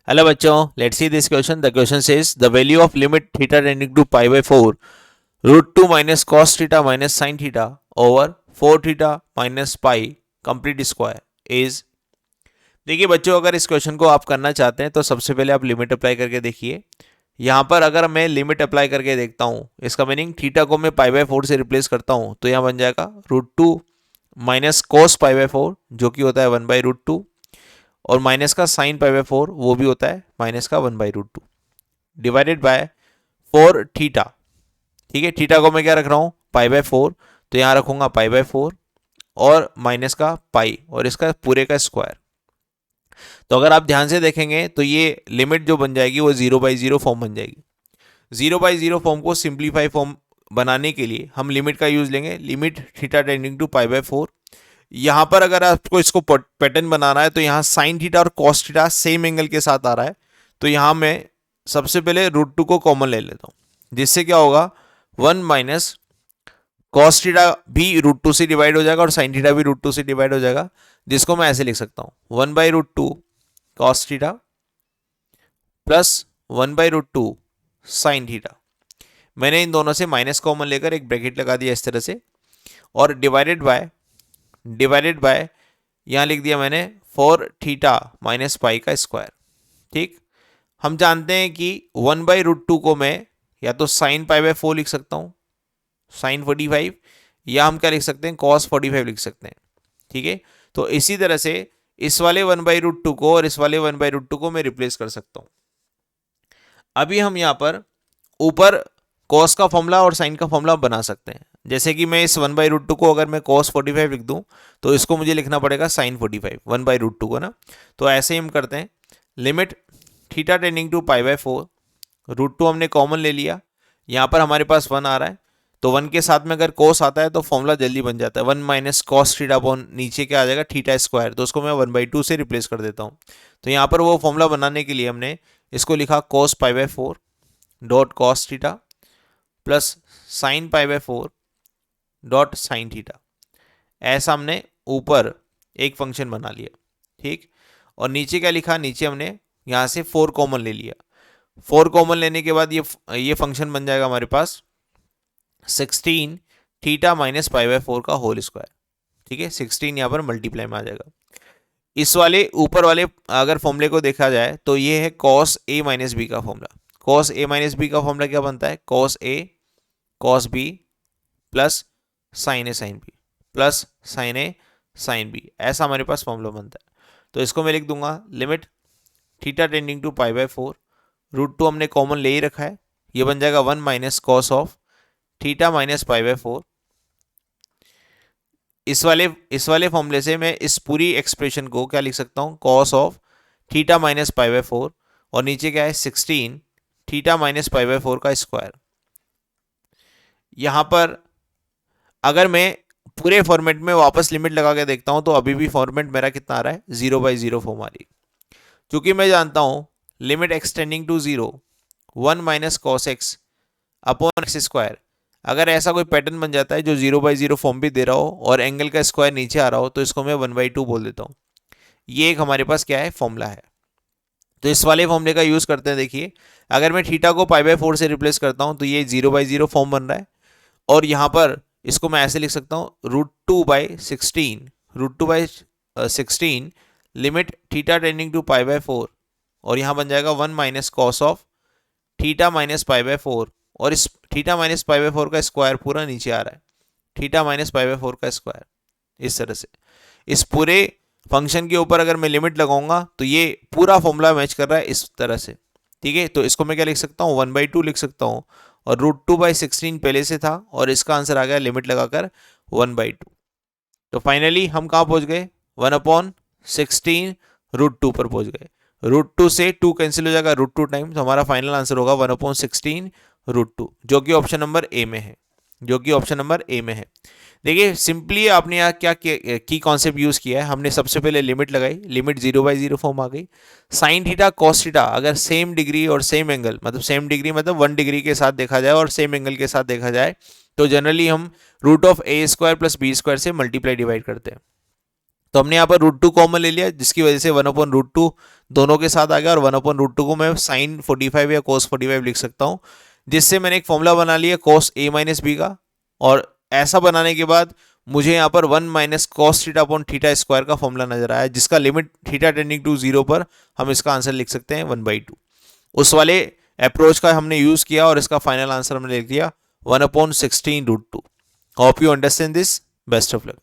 Hello बच्चों, let's see this question. The question says the value of limit theta tending to pi by 4 root 2 minus cos theta minus sine theta over 4 theta minus pi complete square is. देखिए बच्चों, अगर इस question को आप करना चाहते हैं तो सबसे पहले आप लिमिट अप्लाई करके देखिए. यहाँ पर अगर मैं लिमिट अप्लाई करके देखता हूँ, इसका मीनिंग थीटा को मैं पाई बाय 4 से रिप्लेस करता हूँ तो यहाँ बन जाएगा root 2 minus cos pi by 4 जो कि होता है 1 बाई रूट 2, और माइनस का साइन पाई बाय 4 वो भी होता है माइनस का 1 by root 2 divided by 4 theta. ठीक है, थीटा को मैं क्या रख रहा हूँ, पाई बाय 4, तो यहाँ रखूंगा पाई बाय 4 और माइनस का पाई और इसका पूरे का स्क्वायर. तो अगर आप ध्यान से देखेंगे तो ये लिमिट जो बन जाएगी वो 0/0 फॉर्म बन जाएगी. 0/0 फॉर्म को सिंप्लीफाई फॉर्म बनाने के लिए हम लिमिट का यूज लेंगे, limit theta tending to pi by 4. यहाँ पर अगर आपको इसको पैटर्न बनाना है तो यहाँ साइन थीटा और कॉस थीटा सेम एंगल के साथ आ रहा है, तो यहाँ मैं सबसे पहले रूट 2 को कॉमन ले लेता हूँ, जिससे क्या होगा 1 माइनस कॉस थीटा भी रूट 2 से डिवाइड हो जाएगा और साइन थीटा भी रूट 2 से डिवाइड हो जाएगा, जिसको मैं ऐसे लिख सकता हूँ 1 by root 2 cos theta plus 1 by root 2 sine theta. मैंने इन दोनों से माइनस कॉमन लेकर एक ब्रैकेट लगा दिया इस तरह से, और डिवाइडेड बाय यहाँ लिख दिया मैंने 4 थीटा माइनस पाई का स्क्वायर. ठीक, हम जानते हैं कि 1 बाई रूट 2 को मैं या तो साइन पाई बाय 4 लिख सकता हूँ, साइन 45, या हम क्या लिख सकते हैं, कॉस 45 लिख सकते हैं. ठीक है, तो इसी तरह से इस वाले 1 बाई रूट 2 को और इस वाले 1 बाई रूट 2 को मैं रिप्लेस कर सकता हूँ. अभी हम यहाँ पर ऊपर कॉस का फॉर्मूला और साइन का फॉर्मूला बना सकते हैं. जैसे कि मैं इस 1 बाई रूट 2 को अगर मैं कॉस 45 लिख दूं तो इसको मुझे लिखना पड़ेगा साइन 45, 1 बाई रूट 2 को ना. तो ऐसे ही हम करते हैं, limit theta tending to pi by 4, root 2 हमने कॉमन ले लिया, यहाँ पर हमारे पास 1 आ रहा है, तो 1 के साथ में अगर कॉस आता है तो फॉर्मूला जल्दी बन जाता है, 1 माइनस कॉस थीटा अपॉन नीचे क्या आ जाएगा थीटा स्क्वायर, तो उसको मैं 1/2 से रिप्लेस कर देता हूँ. तो यहाँ पर वो फॉर्मूला बनाने के लिए हमने इसको लिखा cos pi by 4 dot cos theta plus sine pi by 4 dot sine theta. ऐसा हमने ऊपर एक फंक्शन बना लिया. ठीक, और नीचे क्या लिखा, नीचे हमने यहाँ से 4 कॉमन ले लिया. 4 कॉमन लेने के बाद ये फंक्शन बन जाएगा हमारे पास 16 थीटा माइनस पाई बाय 4 का होल स्क्वायर. ठीक है, 16 यहाँ पर मल्टीप्लाई में आ जाएगा. इस वाले ऊपर वाले अगर फॉर्मूले को देखा जाए तो ये है कॉस ए माइनस बी का formula. Cos A minus B का फॉर्मूला क्या बनता है, cos A cos B plus sign A sine B plus sign A sine B, ऐसा हमारे पास फॉर्मूला बनता है. तो इसको मैं लिख दूंगा limit theta tending to pi by 4, root 2 हमने कॉमन ले ही रखा है, ये बन जाएगा 1 minus cos of theta minus pi by 4. इस वाले फॉर्मूले से मैं इस पूरी एक्सप्रेशन को क्या लिख सकता हूँ, cos of theta minus pi by 4, और नीचे क्या है 16 थीटा माइनस पाई बाय 4 का स्क्वायर. यहाँ पर अगर मैं पूरे फॉर्मेट में वापस लिमिट लगा के देखता हूँ तो अभी भी फॉर्मेट मेरा कितना आ रहा है, 0/0 फॉर्म आ रही. क्योंकि मैं जानता हूँ limit x tending to 0 1 minus cos x upon x square, अगर ऐसा कोई पैटर्न बन जाता है जो 0/0 फॉर्म भी दे रहा हो और एंगल का स्क्वायर नीचे आ रहा हो तो इसको मैं 1/2 बोल देता हूँ. ये एक हमारे पास क्या है, फॉर्मूला है. तो इस वाले फॉर्मूले का यूज करते हैं. देखिए, अगर मैं थीटा को पाई बाय 4 से रिप्लेस करता हूँ तो ये 0/0 फॉर्म बन रहा है, और यहाँ पर इसको मैं ऐसे लिख सकता हूँ root 2/16 limit theta tending to pi by 4, और यहाँ बन जाएगा 1 minus cos of theta minus pi by 4, और इस थीटा माइनस पाई बाय 4 का स्क्वायर पूरा नीचे आ रहा है, थीटा माइनस पाई बाय 4 का स्क्वायर. इस तरह से इस पूरे फंक्शन के ऊपर अगर मैं लिमिट लगाऊंगा तो ये पूरा फॉर्मूला मैच कर रहा है इस तरह से. ठीक है, तो इसको मैं क्या लिख सकता हूँ, 1/2 लिख सकता हूँ, और रूट 2/16 पहले से था और इसका आंसर आ गया लिमिट लगाकर 1/2. तो फाइनली हम कहाँ पहुंच गए, 1/16 रूट 2 पर पहुंच गए. रूट 2 से 2 कैंसिल हो जाएगा रूट 2 टाइम, तो हमारा फाइनल आंसर होगा 1/16 रूट 2, जो कि ऑप्शन नंबर ए में है, जो कि ऑप्शन नंबर ए में है. देखिए सिंपली आपने यहाँ क्या की कॉन्सेप्ट यूज किया है, हमने सबसे पहले लिमिट लगाई, लिमिट 0/0 फॉर्म आ गई. साइन थीटा कॉस थीटा अगर सेम डिग्री और सेम एंगल, मतलब सेम डिग्री मतलब 1 डिग्री के साथ देखा जाए और सेम एंगल के साथ देखा जाए तो जनरली हम root of A square plus B square से मल्टीप्लाई डिवाइड करते हैं. तो हमने यहाँ पर √2 कॉमन ले लिया, जिसकी वजह से 1/√2 दोनों के साथ आ गया, और 1/√2 को मैं साइन 45 या कोस 45 लिख सकता हूँ, जिससे मैंने एक फॉर्मूला बना लिया कोस a माइनस बी का। और ऐसा बनाने के बाद मुझे यहाँ पर 1 minus cos theta upon theta square का फॉर्मूला नजर आया, जिसका लिमिट थीटा टेंडिंग टू 0 पर हम इसका आंसर लिख सकते हैं 1/2। उस वाले अप्रोच का हमने यूज किया और इसका फाइनल आंसर हमने लिख दिया 1/16√2। Hope you understand this. Best of luck.